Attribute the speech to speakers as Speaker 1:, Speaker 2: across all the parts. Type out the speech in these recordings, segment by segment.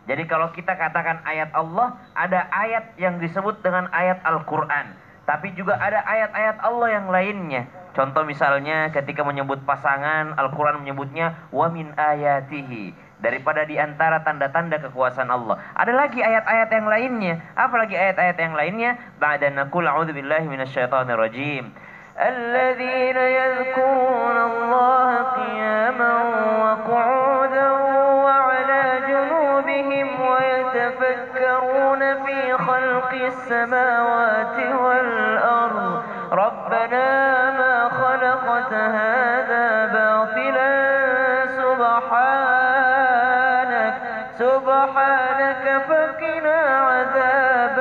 Speaker 1: Jadi kalau kita katakan ayat Allah, ada ayat yang disebut dengan ayat Al-Quran. Tapi juga ada ayat-ayat Allah yang lainnya. Contoh misalnya ketika menyebut pasangan, Al-Quran menyebutnya wa min ayatihi. Daripada di antara tanda-tanda kekuasaan Allah. Ada lagi ayat-ayat yang lainnya. Apalagi ayat-ayat yang lainnya? Ba'da naqul a'udzubillahi minasyaitonir rajim. الذين يذكرون الله قياما وقعودا وعلى جنوبهم ويتفكرون في خلق السماوات والأرض ربنا ما خلقت هذا باطلا سبحانك فقنا عذاب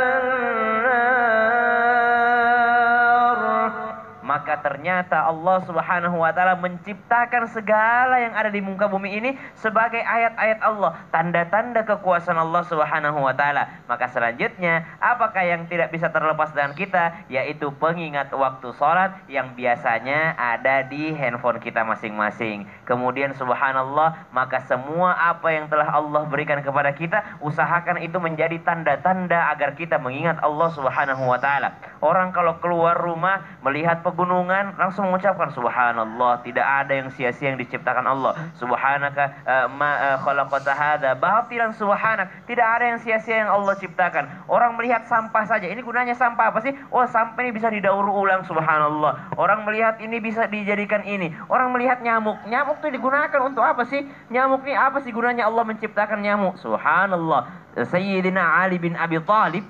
Speaker 1: Maka ternyata Allah Subhanahu wa taala menciptakan segala yang ada di muka bumi ini sebagai ayat-ayat Allah, tanda-tanda kekuasaan Allah Subhanahu wa taala. Maka selanjutnya, apakah yang tidak bisa terlepas dengan kita? Yaitu pengingat waktu sholat yang biasanya ada di handphone kita masing-masing. Kemudian subhanallah, maka semua apa yang telah Allah berikan kepada kita, usahakan itu menjadi tanda-tanda agar kita mengingat Allah Subhanahu wa taala. Orang kalau keluar rumah melihat pegunungan langsung mengucapkan subhanallah, tidak ada yang sia-sia yang diciptakan Allah. Subhanaka ma khalaqta hadza batilan subhanak, tidak ada yang sia-sia yang Allah ciptakan. Orang melihat sampah saja, ini gunanya sampah apa sih? Oh, sampah ini bisa didaur ulang, subhanallah. Orang melihat ini bisa dijadikan ini. Orang melihat nyamuk, nyamuk itu digunakan untuk apa sih? Nyamuk ini apa sih gunanya Allah menciptakan nyamuk? Subhanallah. Sayyidina Ali bin Abi Thalib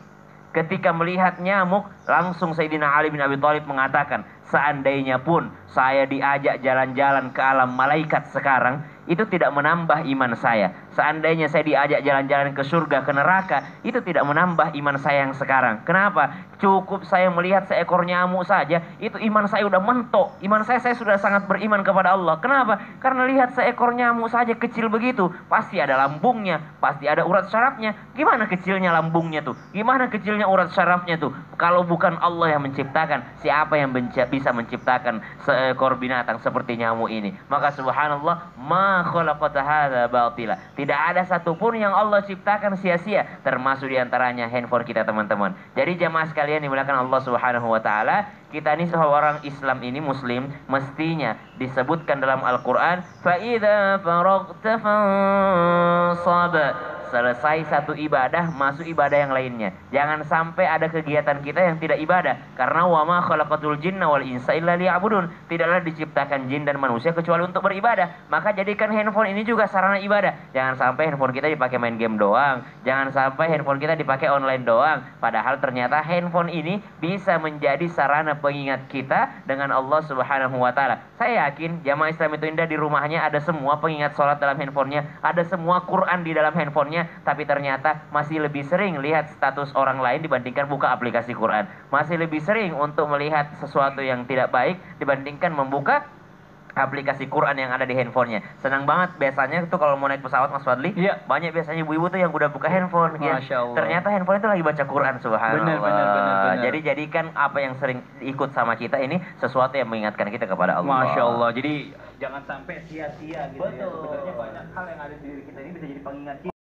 Speaker 1: ketika melihat nyamuk, langsung Sayyidina Ali bin Abi Thalib mengatakan, seandainya pun saya diajak jalan-jalan ke alam malaikat sekarang, itu tidak menambah iman saya. Seandainya saya diajak jalan-jalan ke surga, ke neraka, itu tidak menambah iman saya yang sekarang. Kenapa? Cukup saya melihat seekor nyamuk saja, itu iman saya udah mentok. Iman saya sudah sangat beriman kepada Allah. Kenapa? Karena lihat seekor nyamuk saja kecil begitu, pasti ada lambungnya, pasti ada urat syarafnya. Gimana kecilnya lambungnya tuh? Gimana kecilnya urat syarafnya tuh? Kalau bukan Allah yang menciptakan, siapa yang bisa menciptakan seekor binatang seperti nyamuk ini? Maka subhanallah, ma khalaqta hadza batila. Tidak ada satupun yang Allah ciptakan sia-sia, termasuk diantaranya handphone kita, teman-teman. Jadi jamaah sekalian dimuliakan Allah Subhanahu wa taala, kita ini seorang Islam ini, muslim, mestinya disebutkan dalam Al-Qur'an, fa idza faraghta fansab. Selesai satu ibadah, masuk ibadah yang lainnya. Jangan sampai ada kegiatan kita yang tidak ibadah. Karena wa ma khalaqatul jinna wal insa illa liya'budun. Tidaklah diciptakan jin dan manusia kecuali untuk beribadah. Maka jadikan handphone ini juga sarana ibadah. Jangan sampai handphone kita dipakai main game doang. Jangan sampai handphone kita dipakai online doang. Padahal ternyata handphone ini bisa menjadi sarana pengingat kita dengan Allah Subhanahu wa taala. Saya yakin jamaah Islam itu indah, di rumahnya ada semua pengingat sholat dalam handphonenya, ada semua Quran di dalam handphonenya, tapi ternyata masih lebih sering lihat status orang lain dibandingkan buka aplikasi Quran. Masih lebih sering untuk melihat sesuatu yang tidak baik dibandingkan membuka aplikasi Quran yang ada di handphonenya. Senang banget biasanya tuh kalau mau naik pesawat, Mas Fadli. Iya. Banyak biasanya ibu-ibu tuh yang udah buka handphone.
Speaker 2: Masya Allah.
Speaker 1: Ternyata handphone itu lagi baca Quran, subhanallah.
Speaker 2: Benar.
Speaker 1: Jadi jadikan apa yang sering ikut sama kita ini sesuatu yang mengingatkan kita kepada Allah.
Speaker 2: Masya Allah. Jadi jangan sampai sia-sia gitu.
Speaker 1: Betul.
Speaker 2: Ya. Sebenarnya banyak hal yang ada di diri kita ini bisa jadi pengingat kita.